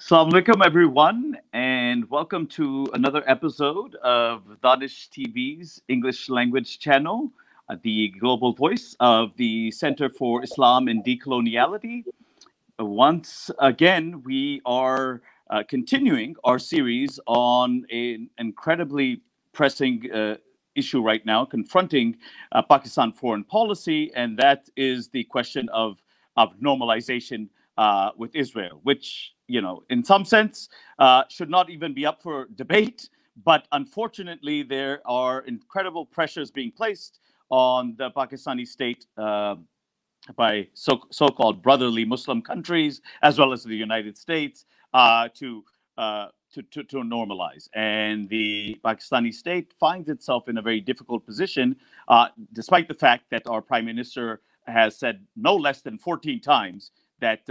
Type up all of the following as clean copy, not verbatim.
Assalamu alaikum, everyone, and welcome to another episode of Daanish TV's English language channel, the global voice of the Center for Islam and Decoloniality. Once again, we are continuing our series on an incredibly pressing issue right now, confronting Pakistan foreign policy, and that is the question of normalization with Israel, which, you know, in some sense, should not even be up for debate. But unfortunately, there are incredible pressures being placed on the Pakistani state by so-called brotherly Muslim countries, as well as the United States, to normalize. And the Pakistani state finds itself in a very difficult position, despite the fact that our Prime Minister has said no less than 14 times that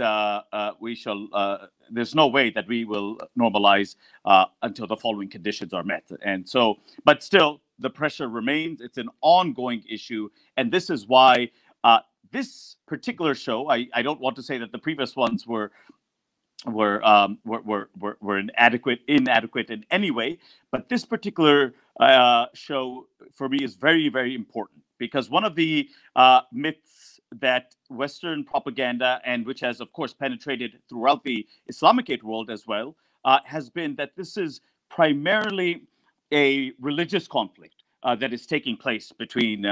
there's no way that we will normalize until the following conditions are met. And so, but still, the pressure remains. It's an ongoing issue. And this is why this particular show, I don't want to say that the previous ones were inadequate in any way, but this particular show for me is very, very important, because one of the myths that Western propaganda, and which has of course penetrated throughout the Islamicate world as well, has been that this is primarily a religious conflict that is taking place between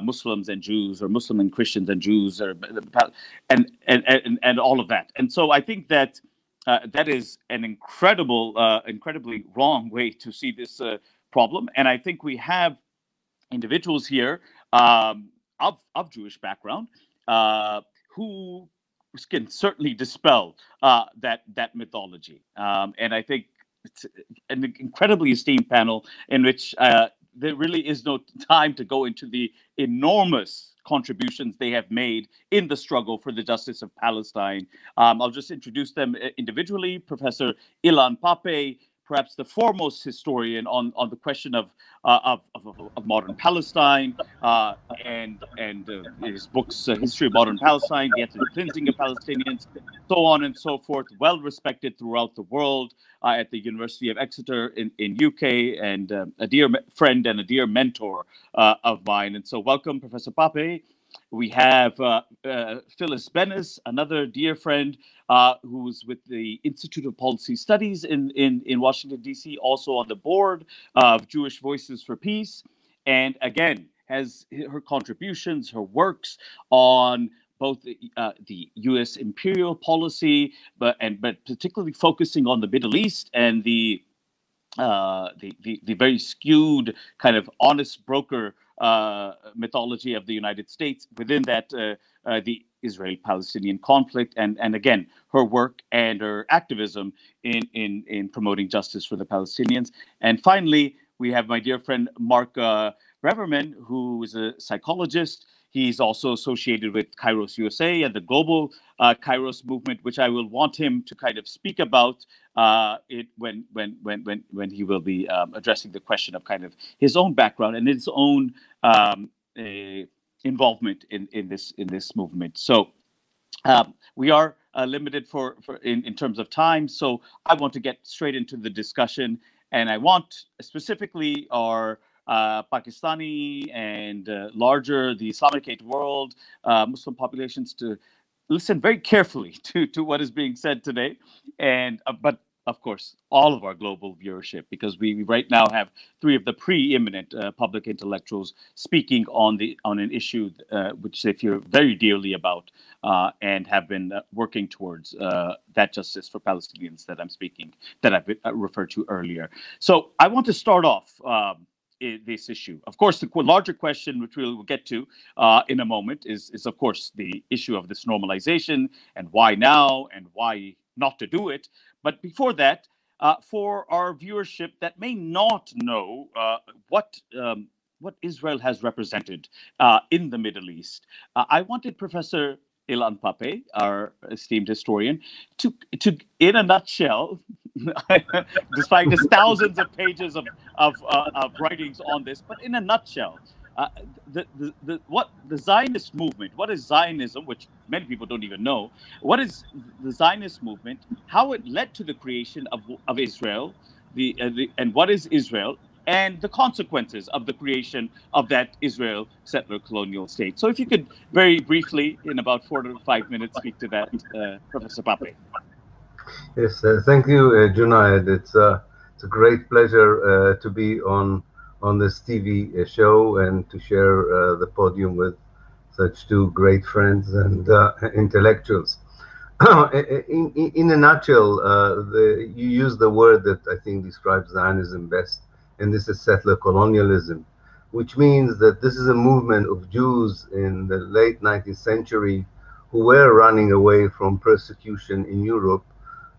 Muslims and Jews, or Muslim and Christians and Jews, or and all of that. And so I think that that is an incredibly wrong way to see this problem. And I think we have individuals here of Jewish background who can certainly dispel that mythology. And I think it's an incredibly esteemed panel in which there really is no time to go into the enormous contributions they have made in the struggle for the justice of Palestine. I'll just introduce them individually. Professor Ilan Pappe, perhaps the foremost historian on the question of modern Palestine, and his books, History of Modern Palestine, The Ethnic Cleansing of Palestinians, so on and so forth, well respected throughout the world, at the University of Exeter in UK, and a dear friend and a dear mentor of mine. And so welcome, Professor Pappe. We have Phyllis Bennis, another dear friend who's with the Institute of Policy Studies in Washington, D.C., also on the board of Jewish Voices for Peace. And again, has her contributions, her works on both the U.S. imperial policy, but particularly focusing on the Middle East and the very skewed kind of honest broker mythology of the United States within that the Israel-Palestinian conflict, and again her work and her activism in promoting justice for the Palestinians. And finally, we have my dear friend Mark Braverman, who is a psychologist. He's also associated with Kairos USA and the global Kairos movement, which I will want him to kind of speak about when he will be addressing the question of kind of his own background and his own involvement in this movement. So we are limited in terms of time, so I want to get straight into the discussion, and I want specifically our Pakistani and larger the Islamicate world, Muslim populations to listen very carefully to what is being said today, and but of course all of our global viewership, because we right now have three of the preeminent public intellectuals speaking on an issue which they feel very dearly about, and have been working towards that justice for Palestinians that I've referred to earlier. So I want to start off this issue. Of course, the larger question, which we'll get to in a moment, is of course the issue of this normalization, and why now and why not to do it. But before that, for our viewership that may not know what Israel has represented in the Middle East, I wanted Professor Ilan Pappe, our esteemed historian, to in a nutshell, despite his thousands of pages of writings on this, but in a nutshell, uh, what the Zionist movement, what is Zionism, which many people don't even know, what is the Zionist movement, how it led to the creation of Israel, and what is Israel, and the consequences of the creation of that Israel settler colonial state. So if you could very briefly, in about 4 to 5 minutes, speak to that, Professor Pappe. Yes, thank you, Junaid. It's a great pleasure to be on this TV show and to share the podium with such two great friends and intellectuals. In a nutshell, you use the word that I think describes Zionism best, and this is settler colonialism, which means that this is a movement of Jews in the late 19th century who were running away from persecution in Europe,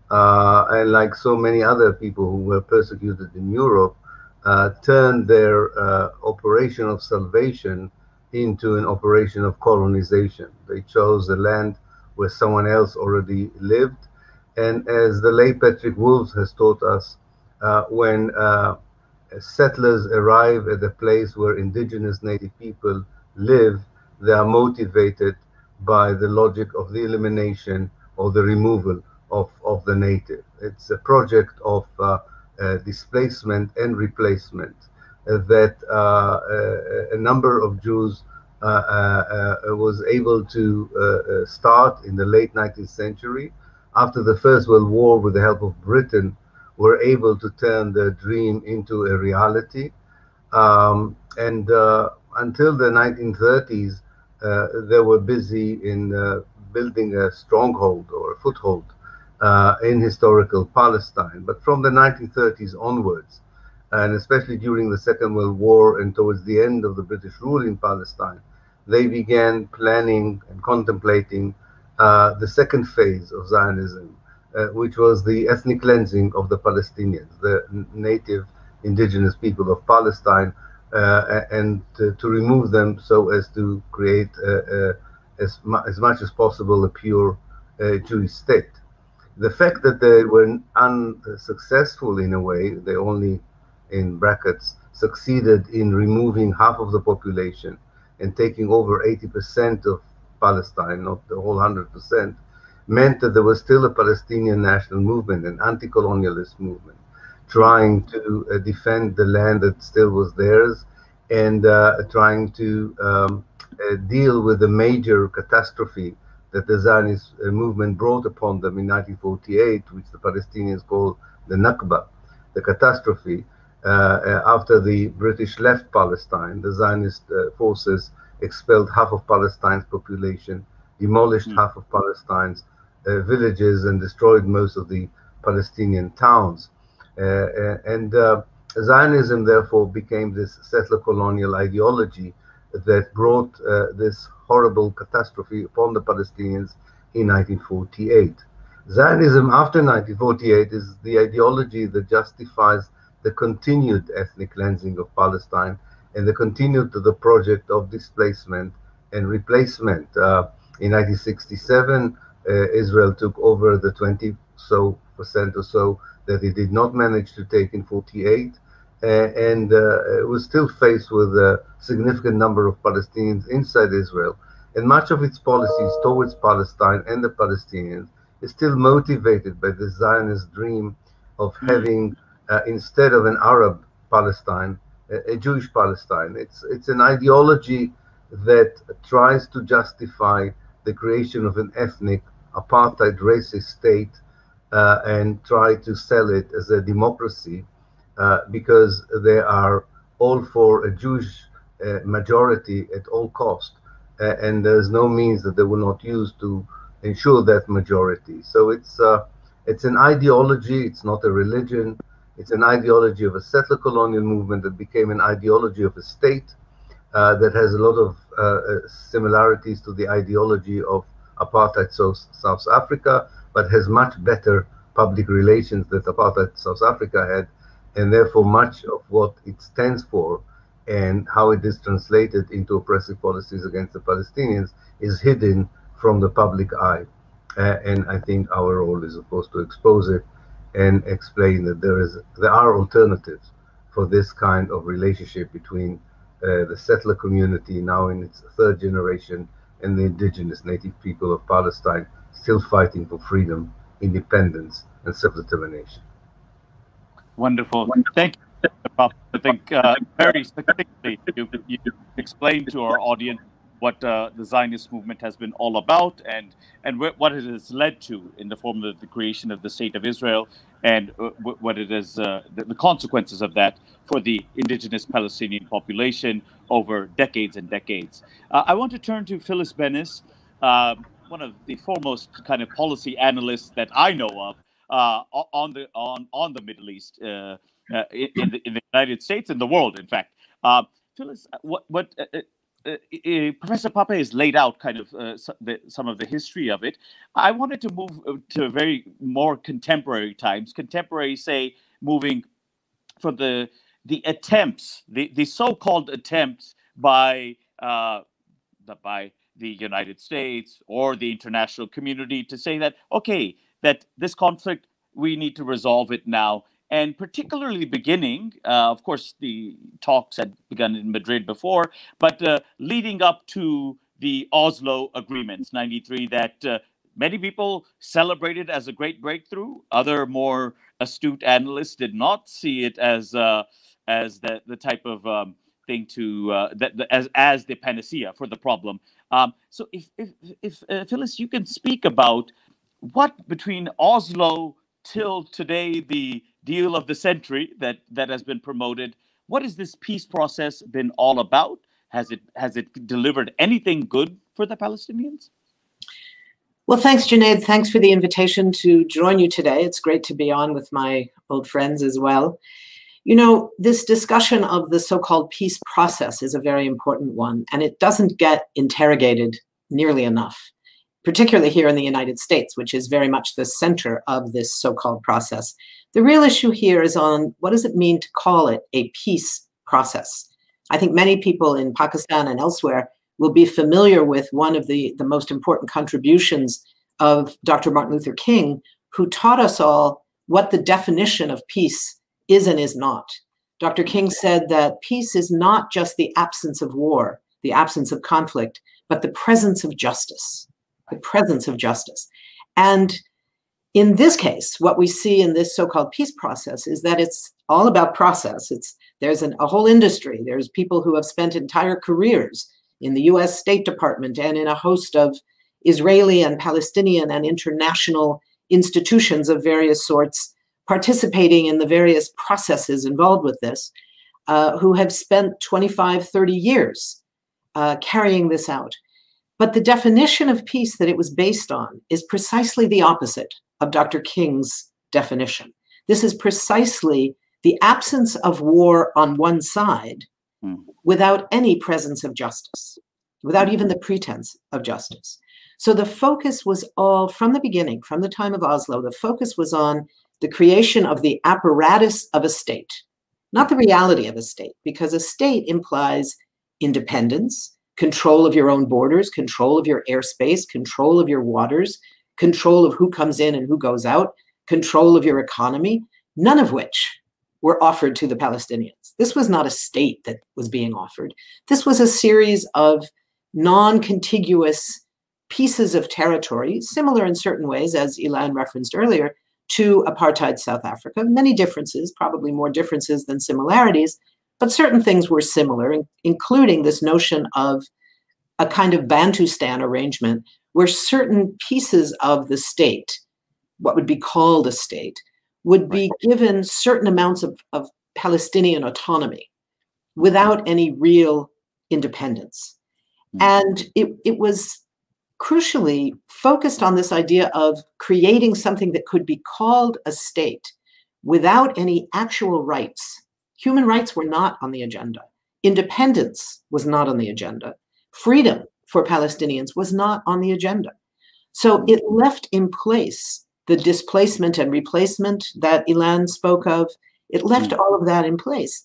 and like so many other people who were persecuted in Europe, turned their operation of salvation into an operation of colonization. They chose a land where someone else already lived. And as the late Patrick Wolves has taught us, when settlers arrive at a place where indigenous native people live, they are motivated by the logic of the elimination or the removal of the native. It's a project of displacement and replacement that a number of Jews was able to start in the late 19th century. After the First World War, with the help of Britain, were able to turn their dream into a reality. And until the 1930s, they were busy in building a stronghold or a foothold in historical Palestine. But from the 1930s onwards, and especially during the Second World War and towards the end of the British rule in Palestine, they began planning and contemplating the second phase of Zionism, which was the ethnic cleansing of the Palestinians, the native indigenous people of Palestine, and to remove them so as to create as much as possible a pure Jewish state. The fact that they were unsuccessful in a way, they only, in brackets, succeeded in removing half of the population and taking over 80% of Palestine, not the whole 100%, meant that there was still a Palestinian national movement, an anti-colonialist movement, trying to defend the land that still was theirs and trying to deal with the major catastrophe that the Zionist movement brought upon them in 1948, which the Palestinians call the Nakba, the catastrophe. After the British left Palestine, the Zionist forces expelled half of Palestine's population, demolished half of Palestine's villages, and destroyed most of the Palestinian towns. And Zionism, therefore, became this settler colonial ideology that brought this horrible catastrophe upon the Palestinians in 1948. Zionism after 1948 is the ideology that justifies the continued ethnic cleansing of Palestine and the continued to the project of displacement and replacement. In 1967, Israel took over the 20% or so that it did not manage to take in 48, and was still faced with a significant number of Palestinians inside Israel. And much of its policies towards Palestine and the Palestinians is still motivated by the Zionist dream of having, instead of an Arab Palestine, a Jewish Palestine. It's an ideology that tries to justify the creation of an ethnic apartheid racist state and try to sell it as a democracy because they are all for a Jewish majority at all cost, and there's no means that they will not use to ensure that majority. So it's an ideology. It's not a religion. It's an ideology of a settler colonial movement that became an ideology of a state that has a lot of similarities to the ideology of apartheid South Africa, but has much better public relations that apartheid South Africa had, and therefore much of what it stands for and how it is translated into oppressive policies against the Palestinians is hidden from the public eye. And I think our role is, of course, to expose it and explain that there are alternatives for this kind of relationship between the settler community now in its third generation, and the indigenous native people of Palestine still fighting for freedom, independence, and self-determination. Wonderful. Thank you, Mr. Pappe. I think very succinctly you explained to our audience what the Zionist movement has been all about, and what it has led to in the form of the creation of the State of Israel, and what it is, the consequences of that for the indigenous Palestinian population over decades and decades. I want to turn to Phyllis Bennis, one of the foremost kind of policy analysts that I know of on the Middle East, in the United States, and the world, in fact. Phyllis, what Professor Pappe has laid out, kind of some of the history of it. I wanted to move to very more contemporary times. Contemporary, say, moving for the attempts, the so-called attempts by the United States or the international community to say that, okay, that this conflict, we need to resolve it now. And particularly beginning, of course, the talks had begun in Madrid before, but leading up to the Oslo agreements, 93, that many people celebrated as a great breakthrough. Other more astute analysts did not see it as the type of thing to as the panacea for the problem. So if Phyllis, you can speak about what between Oslo till today, the deal of the century that has been promoted, what has this peace process been all about? Has it delivered anything good for the Palestinians? Well, thanks, Junaid. Thanks for the invitation to join you today. It's great to be on with my old friends as well. You know, this discussion of the so-called peace process is a very important one, and it doesn't get interrogated nearly enough, particularly here in the United States, which is very much the center of this so-called process. The real issue here is on what does it mean to call it a peace process? I think many people in Pakistan and elsewhere will be familiar with one of the most important contributions of Dr. Martin Luther King, who taught us all what the definition of peace is and is not. Dr. King said that peace is not just the absence of war, the absence of conflict, but the presence of justice. The presence of justice. And in this case, what we see in this so-called peace process is that it's all about process. There's a whole industry. There's people who have spent entire careers in the US State Department and in a host of Israeli and Palestinian and international institutions of various sorts participating in the various processes involved with this, who have spent 25, 30 years carrying this out. But the definition of peace that it was based on is precisely the opposite of Dr. King's definition. This is precisely the absence of war on one side without any presence of justice, without even the pretense of justice. So the focus was all, from the beginning, from the time of Oslo, the focus was on the creation of the apparatus of a state, not the reality of a state, because a state implies independence, control of your own borders, control of your airspace, control of your waters, control of who comes in and who goes out, control of your economy, none of which were offered to the Palestinians. This was not a state that was being offered. This was a series of non-contiguous pieces of territory, similar in certain ways, as Ilan referenced earlier, to apartheid South Africa. Many differences, probably more differences than similarities, but certain things were similar, including this notion of a kind of Bantustan arrangement where certain pieces of the state, what would be called a state, would be given certain amounts of Palestinian autonomy without any real independence. And it was crucially focused on this idea of creating something that could be called a state without any actual rights. Human rights were not on the agenda. Independence was not on the agenda. Freedom for Palestinians was not on the agenda. So it left in place the displacement and replacement that Ilan spoke of. It left all of that in place.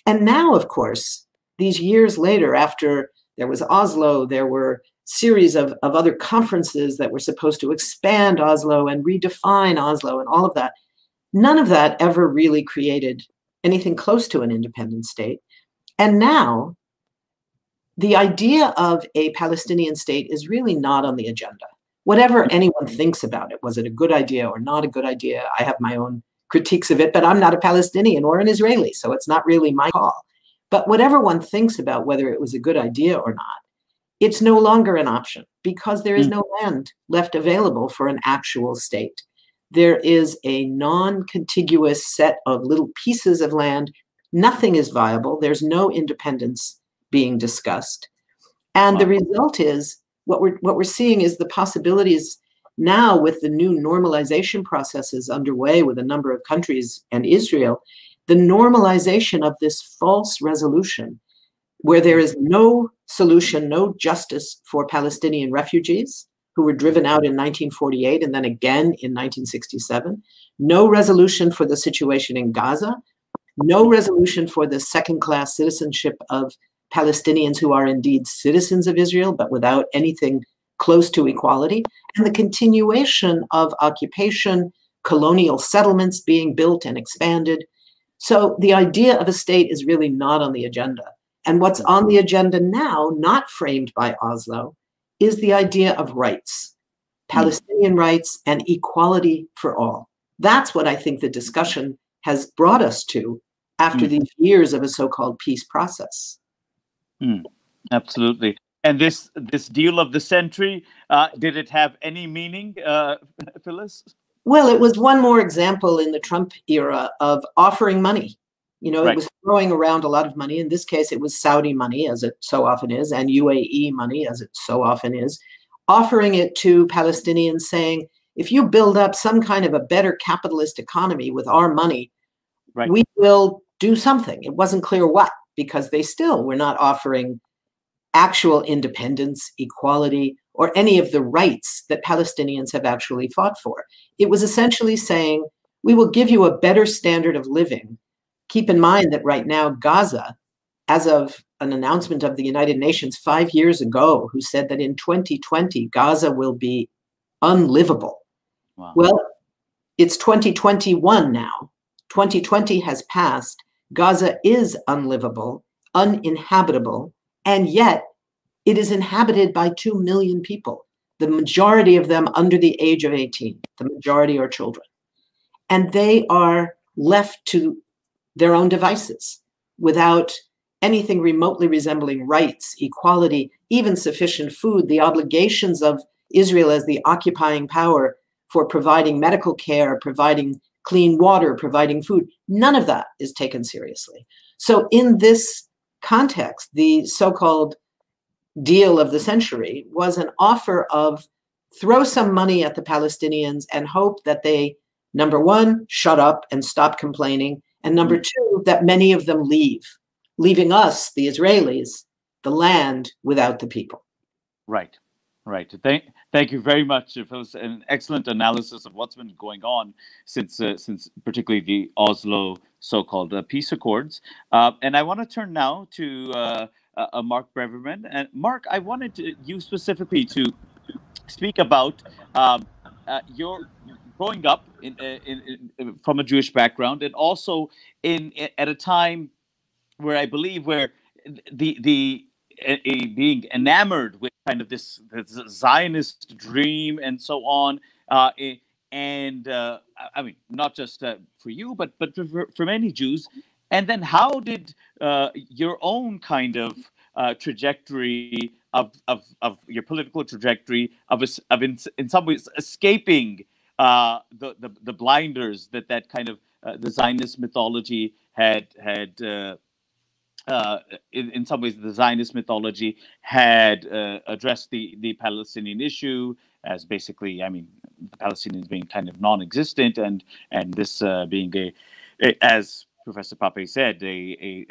And now, of course, these years later, after there was Oslo, there were series of other conferences that were supposed to expand Oslo and redefine Oslo and all of that. None of that ever really created anything close to an independent state. And now the idea of a Palestinian state is really not on the agenda. Whatever anyone thinks about it, was it a good idea or not a good idea? I have my own critiques of it, but I'm not a Palestinian or an Israeli, so it's not really my call. But whatever one thinks about whether it was a good idea or not, it's no longer an option because there is no land left available for an actual state. There is a non-contiguous set of little pieces of land. Nothing is viable. There's no independence being discussed. And the result is, what we're seeing is the possibilities now with the new normalization processes underway with a number of countries and Israel, the normalization of this false resolution where there is no solution, no justice for Palestinian refugees who were driven out in 1948 and then again in 1967, no resolution for the situation in Gaza, no resolution for the second-class citizenship of Palestinians who are indeed citizens of Israel, but without anything close to equality, and the continuation of occupation, colonial settlements being built and expanded. So the idea of a state is really not on the agenda. And what's on the agenda now, not framed by Oslo, is the idea of rights, Palestinian rights and equality for all. That's what I think the discussion has brought us to after these years of a so-called peace process. Absolutely. And this deal of the century, did it have any meaning, Phyllis? Well, it was one more example in the Trump era of offering money. You know, It was throwing around a lot of money. In this case, it was Saudi money, as it so often is, and UAE money, as it so often is, offering it to Palestinians saying, if you build up some kind of a better capitalist economy with our money, we will do something. It wasn't clear what, because they still were not offering actual independence, equality, or any of the rights that Palestinians have actually fought for. It was essentially saying, we will give you a better standard of living. Keep in mind that right now, Gaza, as of an announcement of the United Nations 5 years ago, who said that in 2020, Gaza will be unlivable. Wow. Well, it's 2021 now. 2020 has passed. Gaza is unlivable, uninhabitable, and yet it is inhabited by 2 million people, the majority of them under the age of 18. The majority are children. And they are left to their own devices without anything remotely resembling rights, equality, even sufficient food, the obligations of Israel as the occupying power for providing medical care, providing clean water, providing food. None of that is taken seriously. So in this context, the so-called deal of the century was an offer of throw some money at the Palestinians and hope that they, number one, shut up and stop complaining, and number two, that many of them leave, leaving us, the Israelis, the land without the people. Right. Thank you very much. It was an excellent analysis of what's been going on since particularly the Oslo so-called peace accords. And I want to turn now to Mark Braverman. And Mark, I wanted you specifically to speak about your growing up from a Jewish background, and also at a time where I believe where being enamored with kind of this Zionist dream and so on, I mean, not just for you, but for many Jews. And then how did your own kind of trajectory of your political trajectory of in some ways escaping the blinders that kind of the Zionist mythology had in some ways, the Zionist mythology had addressed the Palestinian issue as basically, I mean, the Palestinians being kind of non-existent, and this being as Professor Pappe said, a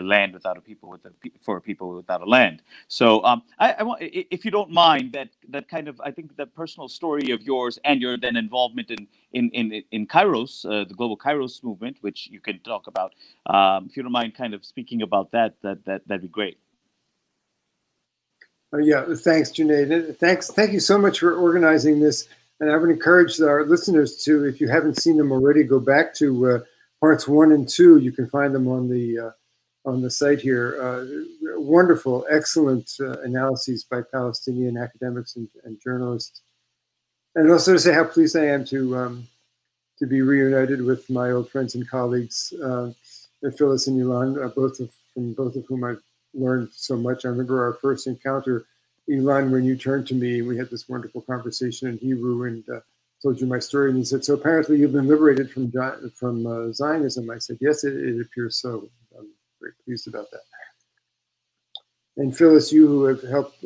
land without a people, for a people without a land. So I want, if you don't mind, that kind of, I think that personal story of yours and your then involvement in Kairos, the global Kairos movement, which you can talk about. If you don't mind, kind of speaking about that'd be great. Yeah, thanks, Junaid. Thank you so much for organizing this. And I would encourage our listeners to, if you haven't seen them already, go back to parts 1 and 2. You can find them on the site here. wonderful, excellent analyses by Palestinian academics and journalists. And also to say how pleased I am to be reunited with my old friends and colleagues, Phyllis and Ilan, from both of whom I've learned so much. I remember our first encounter, Ilan, when you turned to me, we had this wonderful conversation in Hebrew and told you my story. And you said, so apparently you've been liberated from Zionism. I said, yes, it appears so. I'm very pleased about that. And Phyllis, you who have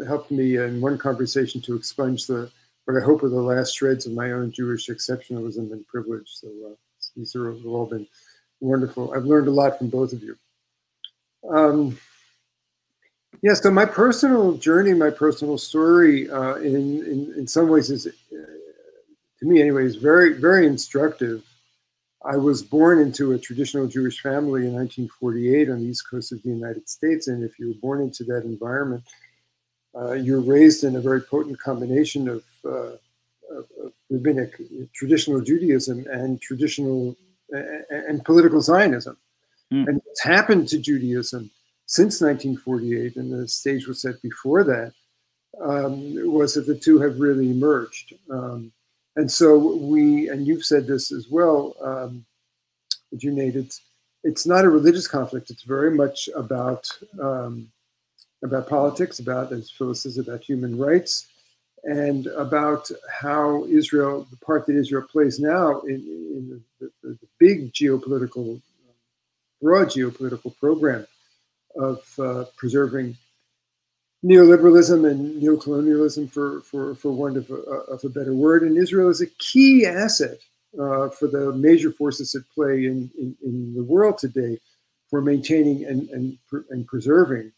helped me in one conversation to expunge what I hope are the last shreds of my own Jewish exceptionalism and privilege. So these have all been wonderful. I've learned a lot from both of you. Yeah, so my personal journey, my personal story, in some ways is, to me anyway, is very, very instructive. I was born into a traditional Jewish family in 1948 on the East Coast of the United States. And if you were born into that environment, you're raised in a very potent combination of rabbinic traditional Judaism and traditional and political Zionism. And what's happened to Judaism since 1948, and the stage was set before that, was that the two have really merged. And so and you've said this as well, Junaid, it's not a religious conflict. It's very much about politics, as Phyllis says, about human rights, and about how Israel, the part that Israel plays now in the big geopolitical, broad geopolitical program of preserving neoliberalism and neocolonialism, for want of a better word. And Israel is a key asset for the major forces at play in the world today for maintaining and preserving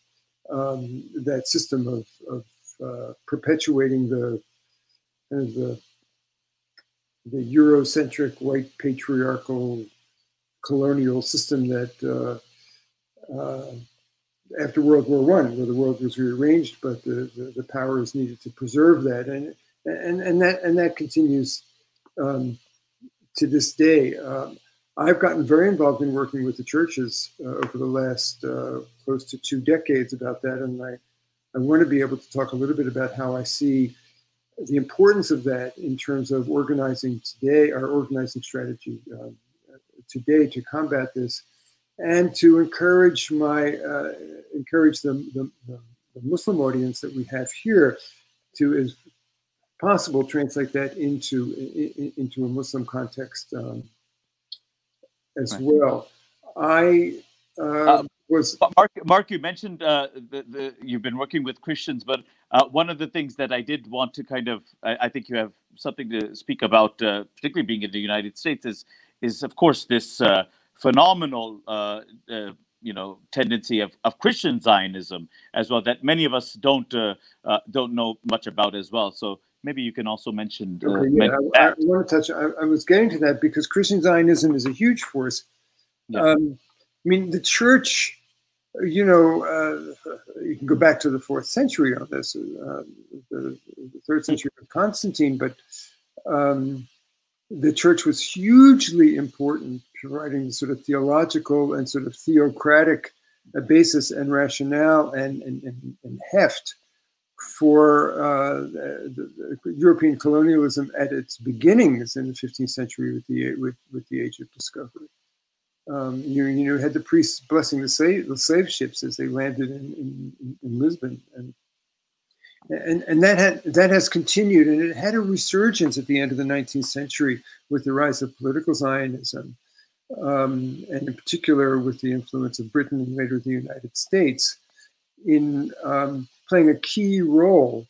that system of perpetuating the Eurocentric, white, patriarchal, colonial system that after World War I, where the world was rearranged, but the powers needed to preserve that, and that continues to this day. I've gotten very involved in working with the churches over the last close to 2 decades about that, and I want to be able to talk a little bit about how I see the importance of that in terms of organizing today, our organizing strategy today to combat this, and to encourage the Muslim audience that we have here to, as possible, translate that into a Muslim context as well. I was Mark. You mentioned you've been working with Christians, but one of the things that I did want to kind of, I think you have something to speak about, particularly being in the United States, is of course this phenomenal tendency of Christian Zionism as well, that many of us don't know much about as well. So maybe you can also mention. I want to touch. I was getting to that because Christian Zionism is a huge force. Yeah. I mean, the church. You can go back to the 4th century on this, the 3rd century of Constantine, but the church was hugely important, providing the sort of theological and sort of theocratic basis and rationale and heft for the European colonialism at its beginnings in the 15th century with the Age of Discovery. You had the priests blessing the slave ships as they landed in Lisbon, and that has continued, and it had a resurgence at the end of the 19th century with the rise of political Zionism, and in particular with the influence of Britain and later the United States in playing a key role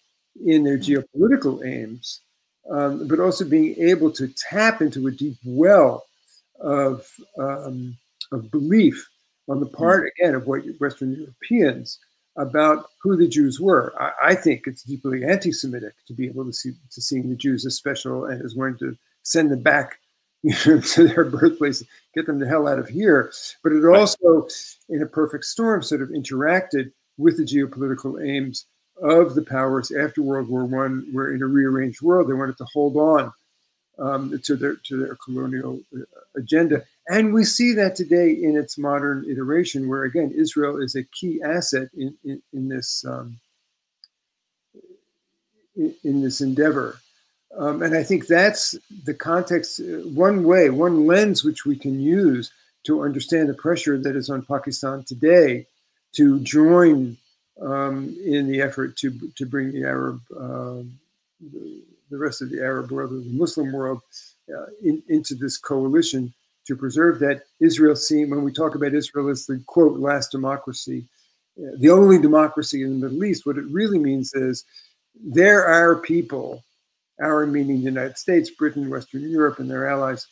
in their geopolitical aims, but also being able to tap into a deep well of belief on the part, again, of Western Europeans about who the Jews were. I think it's deeply anti-Semitic to be able to see the Jews as special and as wanting to send them back to their birthplace, get them the hell out of here. But it also, in a perfect storm, sort of interacted with the geopolitical aims of the powers after World War I, where in a rearranged world, they wanted to hold on to their colonial agenda. And we see that today in its modern iteration, where again Israel is a key asset in this endeavor. And I think that's the context, one lens which we can use to understand the pressure that is on Pakistan today to join in the effort to bring the Arab, the rest of the Arab world, or the Muslim world, into this coalition to preserve that. Israel, when we talk about Israel as the, quote, last democracy, the only democracy in the Middle East, what it really means is there are people, our meaning the United States, Britain, Western Europe, and their allies,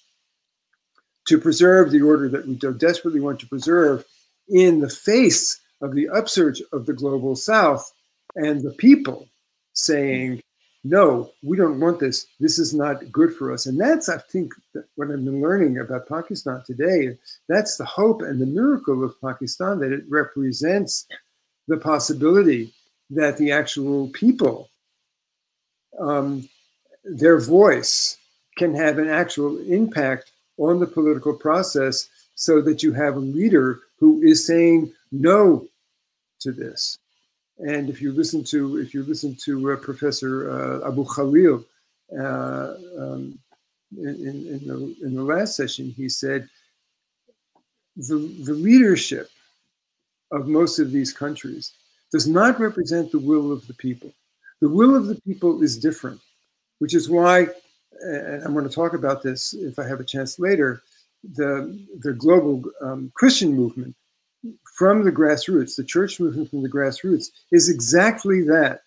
to preserve the order that we so desperately want to preserve in the face of the upsurge of the global South and the people saying, no, we don't want this. This is not good for us. And that's, I think, what I've been learning about Pakistan today. That's the hope and the miracle of Pakistan, that it represents the possibility that the actual people, their voice can have an actual impact on the political process, so that you have a leader who is saying no to this. And if you listen to Professor Abu Khalil in the last session, he said the leadership of most of these countries does not represent the will of the people. The will of the people is different, which is why, and I'm going to talk about this if I have a chance later, the global Christian movement from the grassroots, the church movement from the grassroots, is exactly that.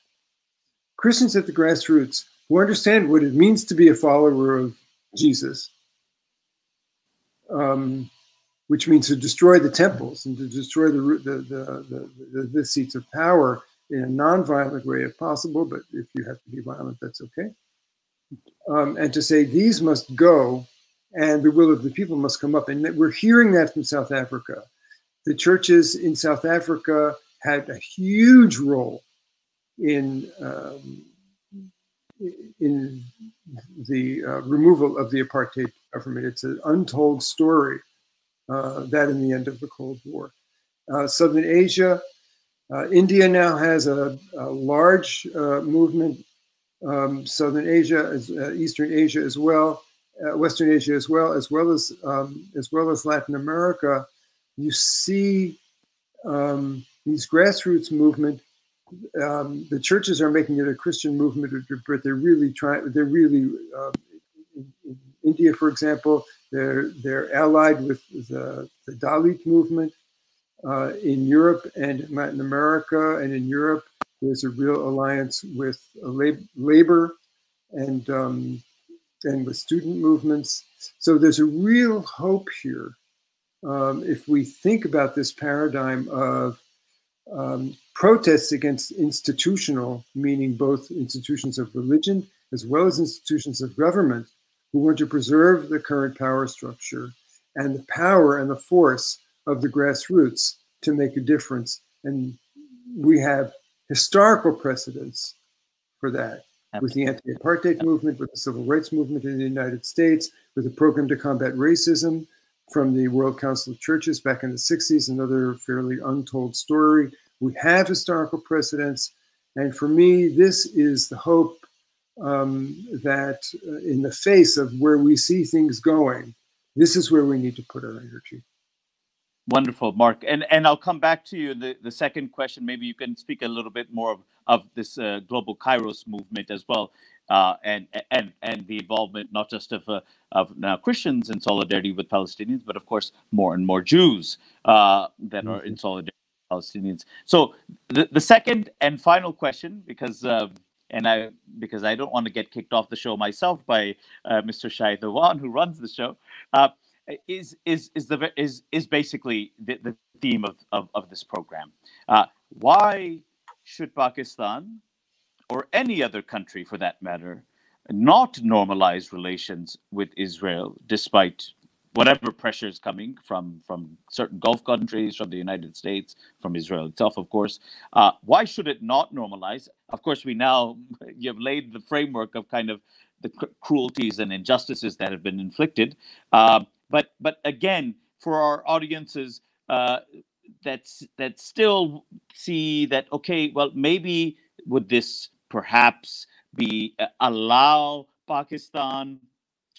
Christians at the grassroots who understand what it means to be a follower of Jesus, which means to destroy the temples and to destroy the seats of power in a non-violent way if possible, but if you have to be violent, that's okay. And to say these must go and the will of the people must come up. And we're hearing that from South Africa. The churches in South Africa had a huge role in the removal of the apartheid government. It's an untold story, that in the end of the Cold War. Southern Asia, India now has a large movement. Southern Asia, Eastern Asia as well, Western Asia as well as Latin America. You see these grassroots movement. The churches are making it a Christian movement, but they're really trying. They're really in India, for example, they're allied with the Dalit movement. In Europe and in Latin America, and in Europe, there's a real alliance with labor and with student movements. So there's a real hope here. If we think about this paradigm of protests against institutional, meaning both institutions of religion as well as institutions of government, who want to preserve the current power structure and the power and the force of the grassroots to make a difference. And we have historical precedents for that. With the anti-apartheid movement, with the civil rights movement in the United States, with the program to combat racism from the World Council of Churches back in the 60s, another fairly untold story. We have historical precedents. And for me, this is the hope that in the face of where we see things going, this is where we need to put our energy. Wonderful, Mark. And I'll come back to you. The second question, maybe you can speak a little bit more of this global Kairos movement as well, and the involvement not just of now Christians in solidarity with Palestinians, but of course more and more Jews that are in solidarity with Palestinians. So the second and final question, because I don't want to get kicked off the show myself by Mr. Shai Dhawan, who runs the show. Is basically the theme of this program. Why should Pakistan, or any other country for that matter, not normalize relations with Israel, despite whatever pressure is coming from certain Gulf countries, from the United States, from Israel itself, of course? Why should it not normalize? Of course, you've laid the framework of kind of cruelties and injustices that have been inflicted. But again, for our audiences that still see that, okay, well, maybe would this perhaps be allow Pakistan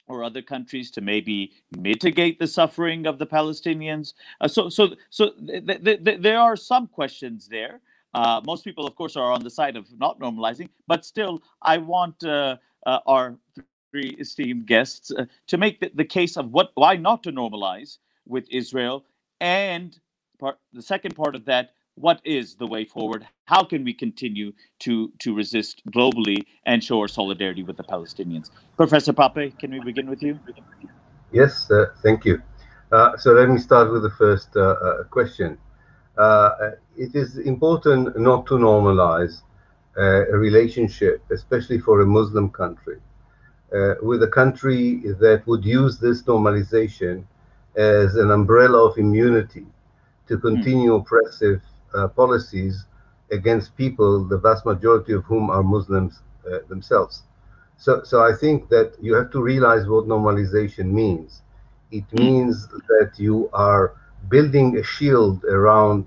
or other countries to maybe mitigate the suffering of the Palestinians? There are some questions there. Most people, of course, are on the side of not normalizing, but still, I want our three esteemed guests to make the case of why not to normalize with Israel, and the second part of that, what is the way forward? How can we continue to resist globally and show our solidarity with the Palestinians? Professor Pappe, can we begin with you? Yes, thank you. So let me start with the first question. It is important not to normalize a relationship, especially for a Muslim country, with a country that would use this normalization as an umbrella of immunity to continue oppressive policies against people, the vast majority of whom are Muslims themselves. So I think that you have to realize what normalization means. It means that you are building a shield around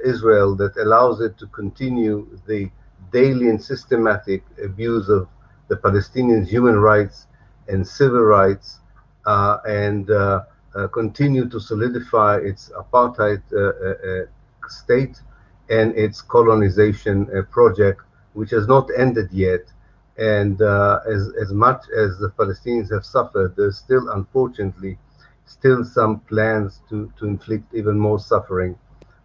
Israel that allows it to continue the daily and systematic abuse of the Palestinians' human rights and civil rights, and continue to solidify its apartheid state and its colonization project, which has not ended yet. And as much as the Palestinians have suffered, there's still, unfortunately, still some plans to inflict even more suffering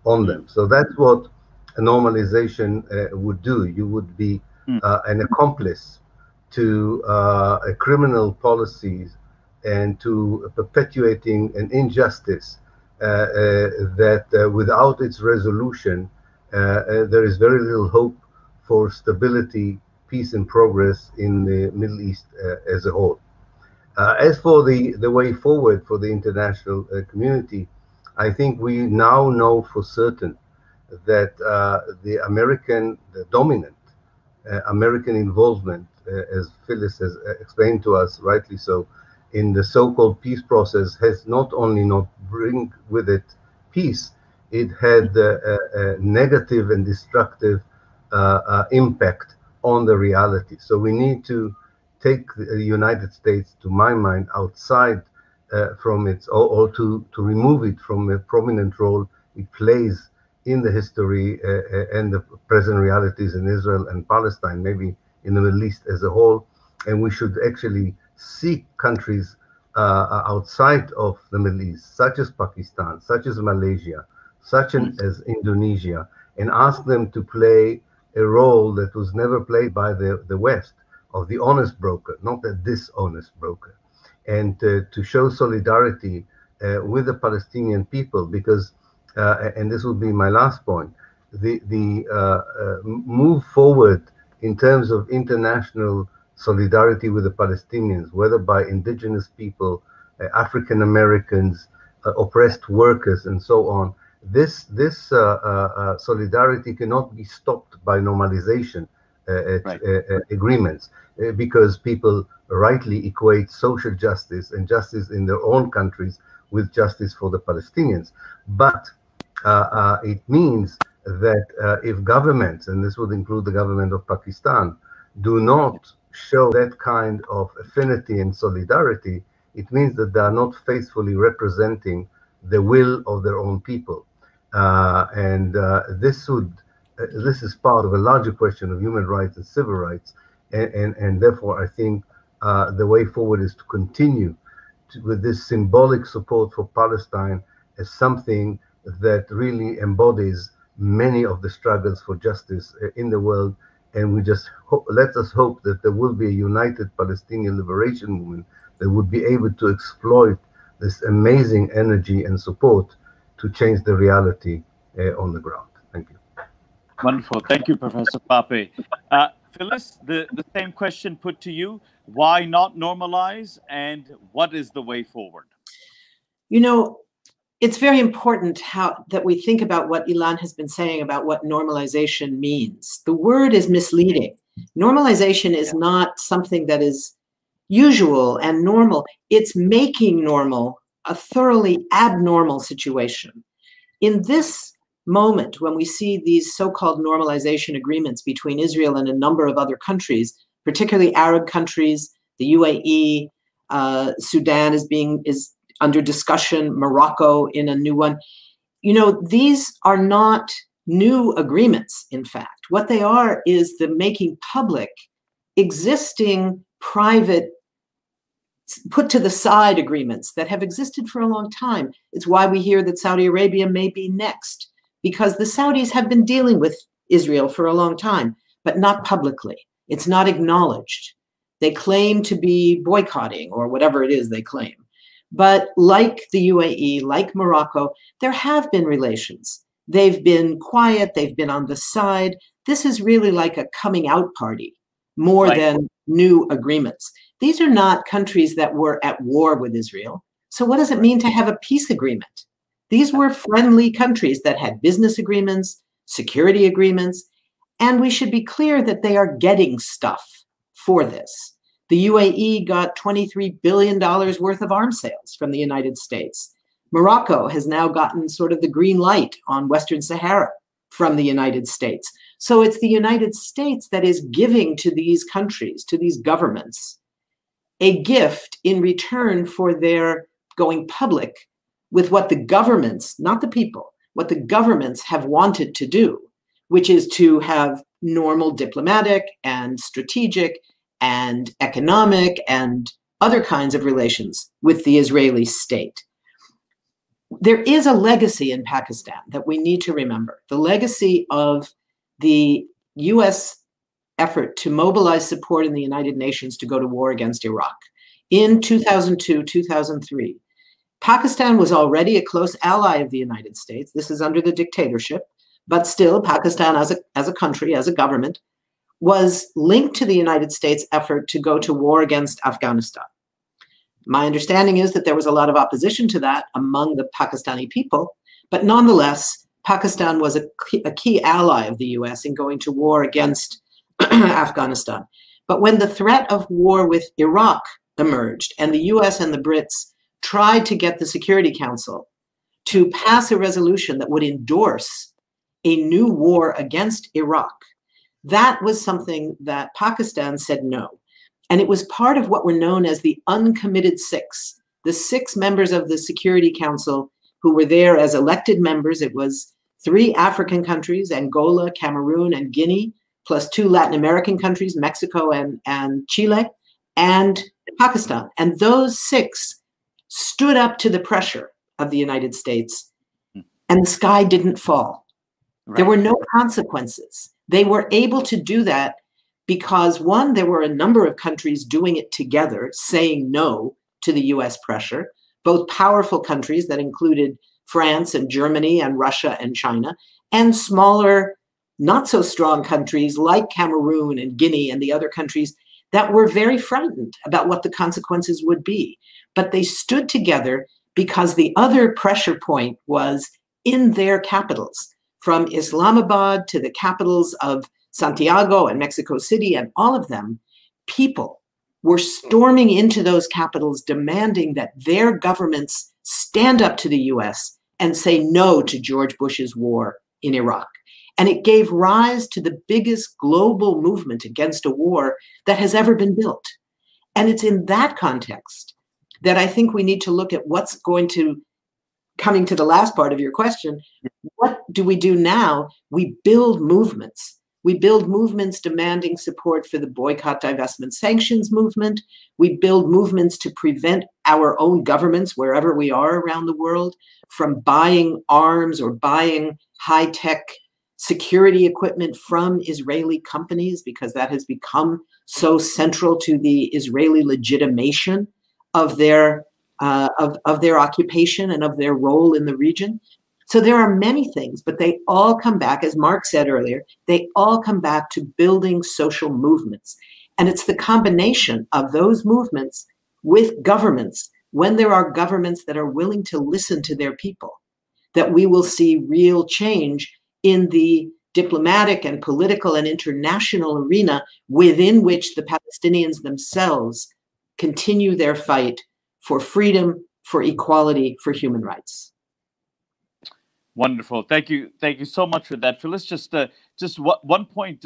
on them. So that's what a normalization would do. You would be an accomplice to a criminal policies and to perpetuating an injustice that without its resolution, there is very little hope for stability, peace, and progress in the Middle East as a whole. As for the way forward for the international community, I think we now know for certain that the dominant American involvement, as Phyllis has explained to us, rightly so, in the so-called peace process has not only not bring with it peace, it had a negative and destructive impact on the reality. So we need to take the United States, to my mind, outside from its, or to remove it from a prominent role it plays in the history and the present realities in Israel and Palestine, maybe in the Middle East as a whole. And we should actually seek countries outside of the Middle East, such as Pakistan, such as Malaysia, such as Indonesia, and ask them to play a role that was never played by the West, of the honest broker, not a dishonest broker, and to show solidarity with the Palestinian people, because, and this will be my last point, the move forward in terms of international solidarity with the Palestinians, whether by indigenous people, African Americans, oppressed workers, and so on. This solidarity cannot be stopped by normalization agreements, because people rightly equate social justice and justice in their own countries with justice for the Palestinians. But it means that if governments, and this would include the government of Pakistan, do not show that kind of affinity and solidarity, it means that they are not faithfully representing the will of their own people. This is part of a larger question of human rights and civil rights, and therefore I think the way forward is to continue with this symbolic support for Palestine as something that really embodies many of the struggles for justice in the world. And we just let us hope that there will be a united Palestinian liberation movement that would be able to exploit this amazing energy and support to change the reality on the ground. Thank you. Wonderful. Thank you, Professor Pappe. Phyllis, the same question put to you. Why not normalize, and what is the way forward? You know, it's very important that we think about what Ilan has been saying about what normalization means. The word is misleading. Normalization is not something that is usual and normal. It's making normal a thoroughly abnormal situation. In this moment, when we see these so-called normalization agreements between Israel and a number of other countries, particularly Arab countries, the UAE, Sudan is under discussion, Morocco in a new one. You know, these are not new agreements, in fact. What they are is the making public existing private, put to the side agreements that have existed for a long time. It's why we hear that Saudi Arabia may be next, because the Saudis have been dealing with Israel for a long time, but not publicly. It's not acknowledged. They claim to be boycotting or whatever it is they claim. But like the UAE, like Morocco, there have been relations. They've been quiet, they've been on the side. This is really like a coming out party more than new agreements. These are not countries that were at war with Israel. So what does it mean to have a peace agreement? These were friendly countries that had business agreements, security agreements, and we should be clear that they are getting stuff for this. The UAE got $23 billion worth of arms sales from the United States. Morocco has now gotten sort of the green light on Western Sahara from the United States. So it's the United States that is giving to these countries, to these governments, a gift in return for their going public with what the governments, not the people, what the governments have wanted to do, which is to have normal diplomatic and strategic and economic and other kinds of relations with the Israeli state. There is a legacy in Pakistan that we need to remember, the legacy of the US effort to mobilize support in the United Nations to go to war against Iraq. In 2002, 2003, Pakistan was already a close ally of the United States. This is under the dictatorship, but still Pakistan as a country, as a government, was linked to the United States effort to go to war against Afghanistan. My understanding is that there was a lot of opposition to that among the Pakistani people, but nonetheless, Pakistan was a key ally of the US in going to war against Afghanistan. But when the threat of war with Iraq emerged and the US and the Brits tried to get the Security Council to pass a resolution that would endorse a new war against Iraq, that was something that Pakistan said no. And it was part of what were known as the uncommitted six, the 6 members of the Security Council who were there as elected members. It was 3 African countries, Angola, Cameroon, and Guinea, plus 2 Latin American countries, Mexico and Chile, and Pakistan. And those 6 stood up to the pressure of the United States, and the sky didn't fall. Right. There were no consequences. They were able to do that because, one, there were a number of countries doing it together, saying no to the US pressure, both powerful countries that included France and Germany and Russia and China, and smaller, not so strong countries like Cameroon and Guinea and the other countries that were very frightened about what the consequences would be. But they stood together because the other pressure point was in their capitals, from Islamabad to the capitals of Santiago and Mexico City and all of them, people were storming into those capitals demanding that their governments stand up to the US and say no to George Bush's war in Iraq. And it gave rise to the biggest global movement against a war that has ever been built. And it's in that context that I think we need to look at what's going to, coming to the last part of your question, what do we do now? We build movements. We build movements demanding support for the boycott, divestment, sanctions movement. We build movements to prevent our own governments, wherever we are around the world, from buying arms or buying high-tech security equipment from Israeli companies, because that has become so central to the Israeli legitimation of their occupation and of their role in the region. So there are many things, but they all come back, as Mark said earlier, they all come back to building social movements. And it's the combination of those movements with governments, when there are governments that are willing to listen to their people, that we will see real change in the diplomatic and political and international arena within which the Palestinians themselves continue their fight for freedom, for equality, for human rights. Wonderful. Thank you so much for that, Phyllis. Just one point,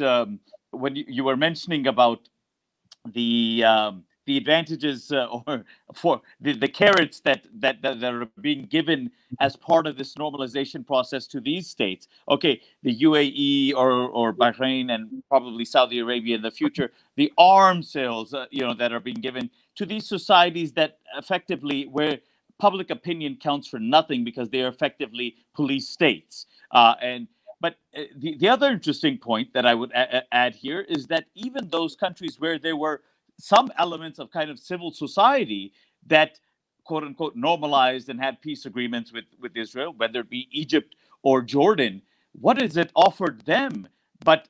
when you were mentioning about the advantages, or for the carrots that are being given as part of this normalization process to these states. Okay, the UAE or Bahrain and probably Saudi Arabia in the future, the arms sales, that are being given to these societies that effectively, where public opinion counts for nothing because they are effectively police states. But the other interesting point that I would add here is that even those countries where there were some elements of kind of civil society that, quote unquote, normalized and had peace agreements with Israel, whether it be Egypt or Jordan, what has it offered them but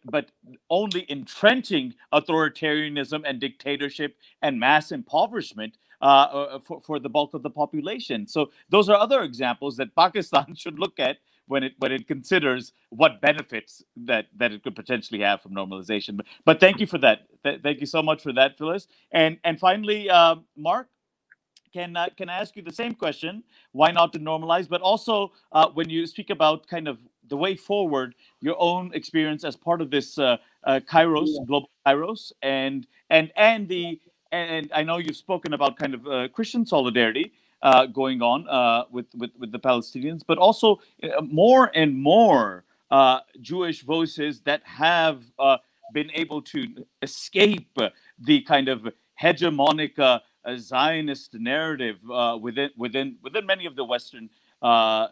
only entrenching authoritarianism and dictatorship and mass impoverishment for the bulk of the population? So those are other examples that Pakistan should look at when it considers what benefits that it could potentially have from normalization. But thank you for that. Thank you so much for that, Phyllis. And finally, Mark, can I ask you the same question? Why not to normalize? But also, when you speak about kind of the way forward, your own experience as part of this Kairos, global Kairos, and I know you've spoken about kind of Christian solidarity going on with the Palestinians, but also more and more Jewish voices that have been able to escape the kind of hegemonic Zionist narrative within many of the Western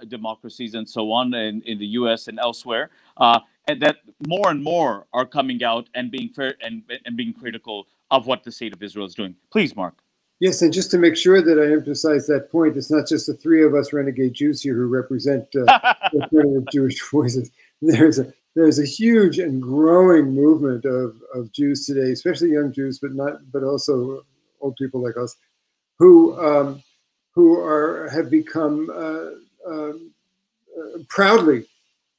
democracies and so on, in the U.S. and elsewhere, and that more and more are coming out and being fair and being critical of what the state of Israel is doing. Please, Mark. Yes, and just to make sure that I emphasize that point, it's not just the three of us renegade Jews here who represent alternative Jewish voices. There's a huge and growing movement of Jews today, especially young Jews, but also old people like us, who have become proudly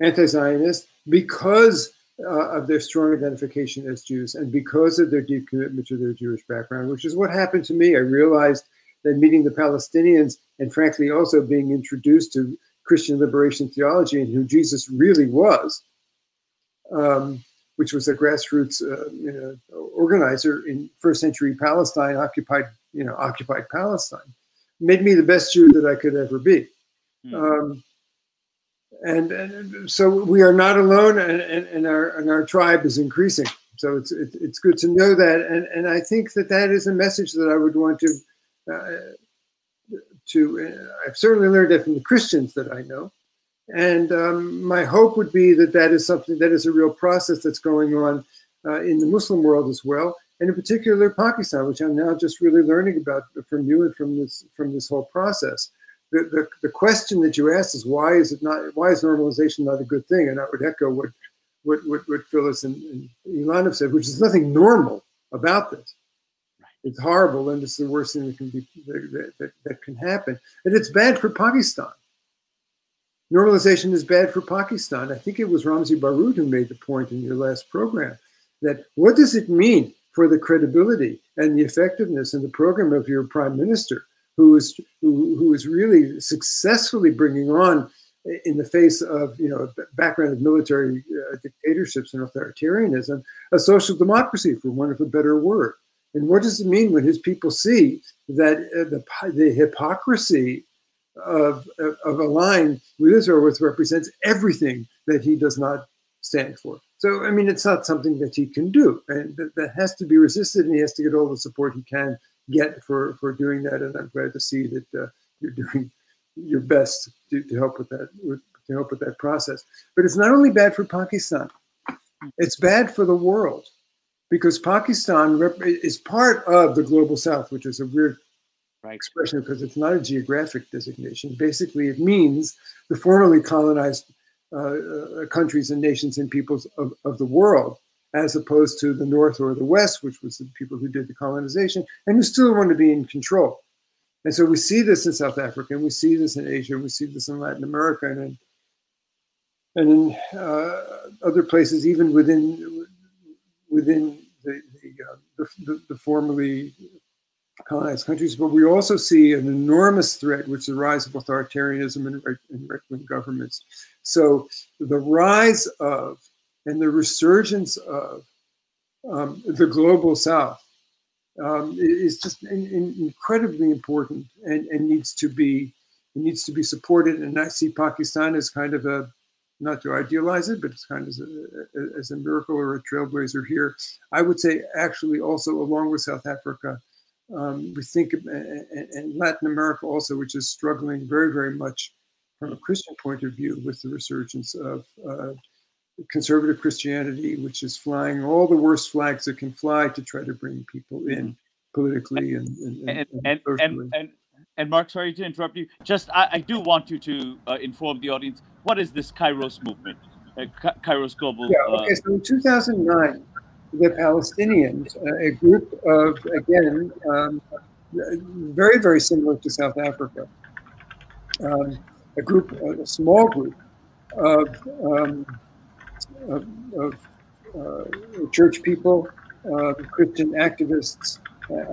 anti-Zionist because of their strong identification as Jews and because of their deep commitment to their Jewish background, which is what happened to me. I realized that meeting the Palestinians and frankly also being introduced to Christian liberation theology and who Jesus really was, which was a grassroots organizer in first century Palestine, occupied Palestine, made me the best Jew that I could ever be. And so we are not alone, and our tribe is increasing. So it's good to know that, and I think that is a message that I would want to. I've certainly learned that from the Christians that I know, and my hope would be that is something that is a real process that's going on in the Muslim world as well, and in particular Pakistan, which I'm now just really learning about from you and from this whole process. The question that you asked is why is normalization not a good thing? And I would echo what Phyllis and Ilan have said, which is nothing normal about this. Right. It's horrible, and it's the worst thing that can happen. And it's bad for Pakistan. Normalization is bad for Pakistan. I think it was Ramzi Baroud who made the point in your last program that what does it mean for the credibility and the effectiveness and the program of your prime minister, who is really successfully bringing on, in the face of a background of military dictatorships and authoritarianism, a social democracy, for want of a better word. And what does it mean when his people see that the hypocrisy of a line with Israel, which represents everything that he does not stand for? So, I mean, it's not something that he can do, and that has to be resisted, and he has to get all the support he can get for doing that. And I'm glad to see that you're doing your best to help with that process. But it's not only bad for Pakistan; it's bad for the world, because Pakistan is part of the global South, which is a weird expression because it's not a geographic designation. Basically, it means the formerly colonized countries and nations and peoples of the world, as opposed to the North or the West, which was the people who did the colonization and who still want to be in control. And so we see this in South Africa, and we see this in Asia, and we see this in Latin America, and in other places, even within the formerly colonized countries, but we also see an enormous threat, which is the rise of authoritarianism and right-wing governments. So the rise of and the resurgence of the global South is just incredibly important and needs to be supported. And I see Pakistan as kind of a, not to idealize it, but it's kind of as a miracle or a trailblazer here. I would say actually also along with South Africa, we think, and Latin America also, which is struggling very, very much from a Christian point of view with the resurgence of conservative Christianity, which is flying all the worst flags it can fly to try to bring people in politically and socially. And Mark, sorry to interrupt you. Just I do want you to inform the audience, what is this Kairos movement? Kairos Global. Yeah, okay, so in 2009, the Palestinians, a group of, again, very, very similar to South Africa, a small group of church people, Christian activists,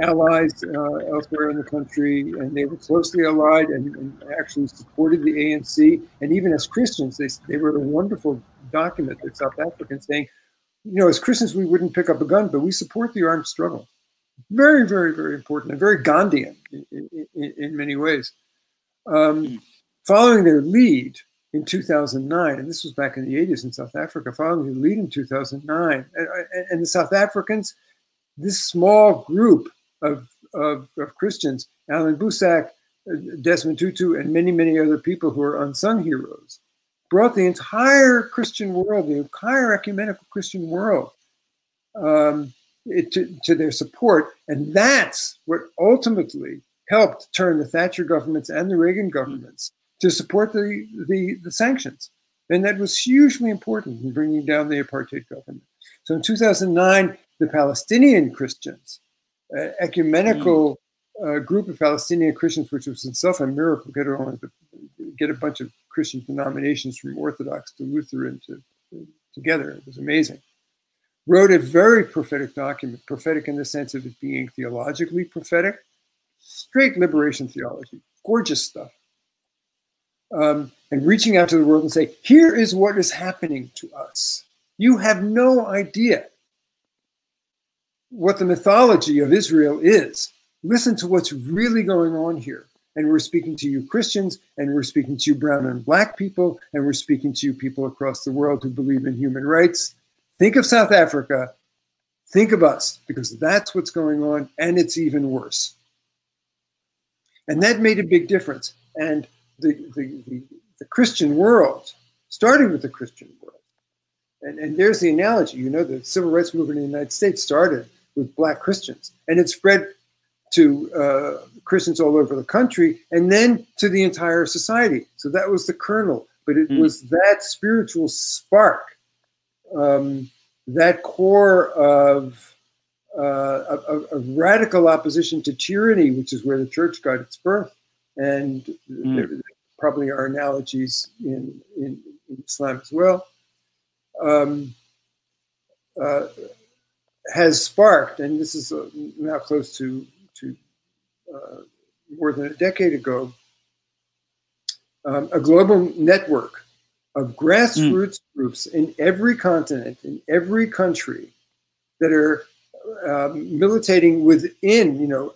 allies elsewhere in the country, and they were closely allied and actually supported the ANC. And even as Christians, they wrote a wonderful document to South Africans saying, you know, as Christians, we wouldn't pick up a gun, but we support the armed struggle. Very, very, very important and very Gandhian in many ways. Following their lead in 2009, and this was back in the 80s in South Africa, following their lead in 2009, and the South Africans, this small group of Christians, Alan Boesak, Desmond Tutu, and many, many other people who are unsung heroes, brought the entire Christian world, the entire ecumenical Christian world to their support. And that's what ultimately helped turn the Thatcher governments and the Reagan governments to support the sanctions. And that was hugely important in bringing down the apartheid government. So in 2009, the Palestinian Christians, ecumenical group of Palestinian Christians, which was itself a miracle, get a bunch of Christian denominations from Orthodox to Lutheran together. It was amazing. Wrote a very prophetic document, prophetic in the sense of it being theologically prophetic, straight liberation theology, gorgeous stuff. And reaching out to the world and say, here is what is happening to us. You have no idea what the mythology of Israel is. Listen to what's really going on here. And we're speaking to you Christians, and we're speaking to you brown and black people, and we're speaking to you people across the world who believe in human rights. Think of South Africa, think of us, because that's what's going on, and it's even worse. And that made a big difference. And the Christian world, starting with the Christian world, and there's the analogy, you know, the civil rights movement in the United States started with black Christians, and it spread to Christians all over the country, and then to the entire society. So that was the kernel, but it was that spiritual spark, that core of radical opposition to tyranny, which is where the church got its birth. And there probably are analogies in Islam as well, has sparked, and this is now close to more than a decade ago, a global network of grassroots groups in every continent, in every country, that are militating within, you know,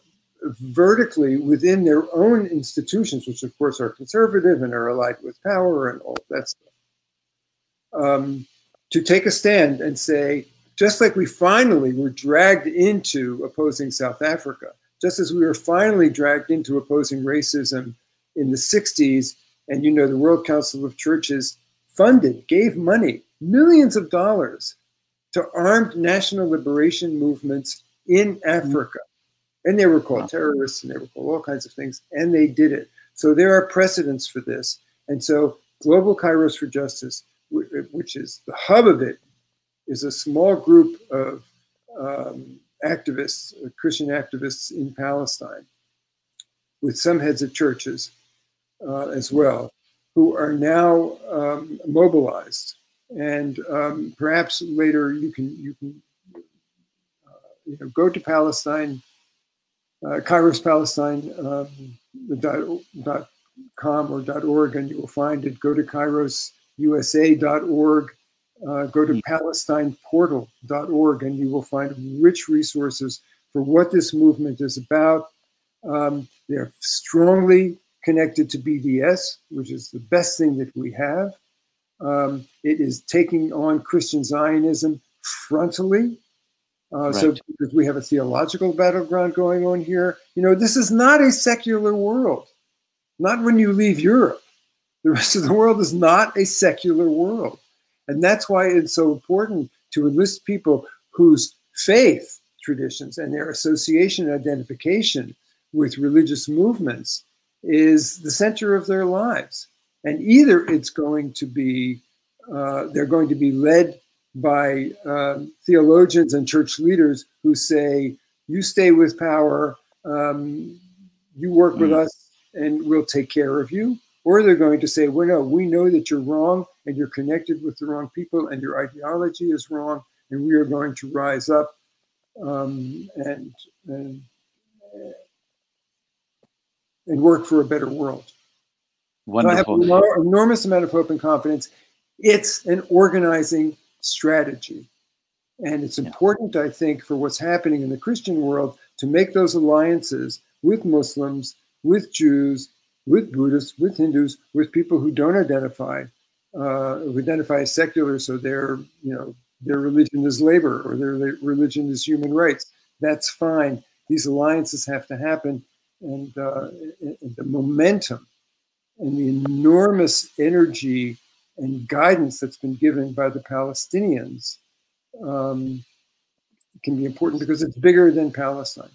vertically within their own institutions, which of course are conservative and are allied with power and all that stuff, to take a stand and say, just like we finally were dragged into opposing South Africa, just as we were finally dragged into opposing racism in the 60s, and you know, the World Council of Churches gave money, millions of dollars, to armed national liberation movements in Africa. And they were called terrorists, and they were called all kinds of things, and they did it. So there are precedents for this. And so Global Kairos for Justice, which is the hub of it, is a small group of activists, Christian activists in Palestine, with some heads of churches as well, who are now mobilized. And perhaps later you can go to Palestine Kairos Palestine .com or .org, and you will find it. Go to kairosusa.org. Go to palestineportal.org, and you will find rich resources for what this movement is about. They're strongly connected to BDS, which is the best thing that we have. It is taking on Christian Zionism frontally. So because we have a theological battleground going on here. You know, this is not a secular world. Not when you leave Europe. The rest of the world is not a secular world. And that's why it's so important to enlist people whose faith traditions and their association and identification with religious movements is the center of their lives. And either it's going to be, they're going to be led by theologians and church leaders who say, you stay with power, you work with us, and we'll take care of you. Or they're going to say, well, no, we know that you're wrong and you're connected with the wrong people and your ideology is wrong, and we are going to rise up and work for a better world. Wonderful. So I have an enormous amount of hope and confidence. It's an organizing strategy. And it's important, I think, for what's happening in the Christian world to make those alliances with Muslims, with Jews, with Buddhists, with Hindus, with people who don't identify, who identify as secular, so their religion is labor or their religion is human rights. That's fine. These alliances have to happen, and the momentum and the enormous energy and guidance that's been given by the Palestinians can be important because it's bigger than Palestine.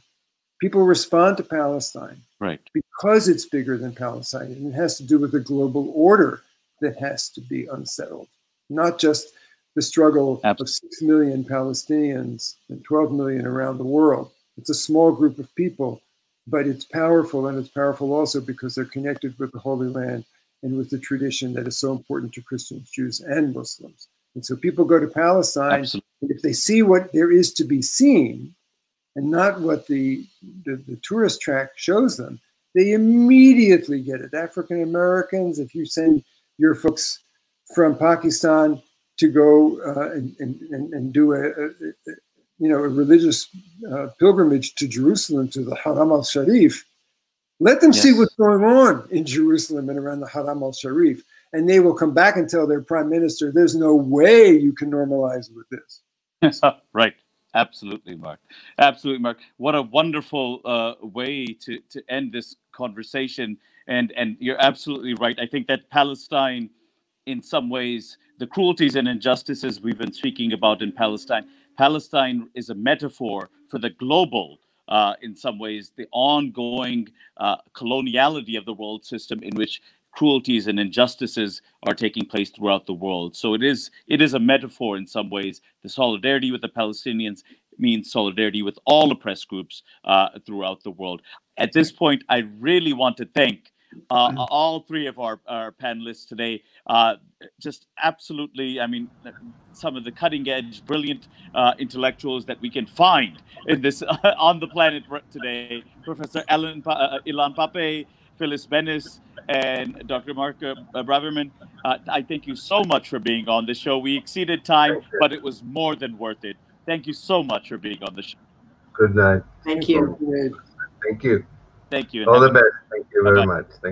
People respond to Palestine because it's bigger than Palestine, and it has to do with the global order that has to be unsettled, not just the struggle of 6 million Palestinians and 12 million around the world. It's a small group of people, but it's powerful, and it's powerful also because they're connected with the Holy Land and with the tradition that is so important to Christians, Jews, and Muslims. And so people go to Palestine, and if they see what there is to be seen, and not what the tourist track shows them, they immediately get it. African Americans, if you send your folks from Pakistan to go and do a religious pilgrimage to Jerusalem, to the Haram al-Sharif, let them see what's going on in Jerusalem and around the Haram al-Sharif, and they will come back and tell their prime minister, there's no way you can normalize with this. Right. Absolutely, Mark. Absolutely, Mark. What a wonderful way to end this conversation. And you're absolutely right. I think that Palestine, in some ways, the cruelties and injustices we've been speaking about in Palestine is a metaphor for the global, in some ways, the ongoing coloniality of the world system in which cruelties and injustices are taking place throughout the world. So it is a metaphor in some ways. The solidarity with the Palestinians means solidarity with all oppressed groups throughout the world. At this point, I really want to thank all three of our panelists today. Just absolutely, I mean, some of the cutting edge, brilliant intellectuals that we can find in this on the planet today. Professor Ilan Pappe, Phyllis Bennis, and Dr. Mark Braverman. I thank you so much for being on the show. We exceeded time, but it was more than worth it. Thank you so much for being on the show. Good night. Thank you. Thank you. Thank you. All the best. Thank you very much. Thank you.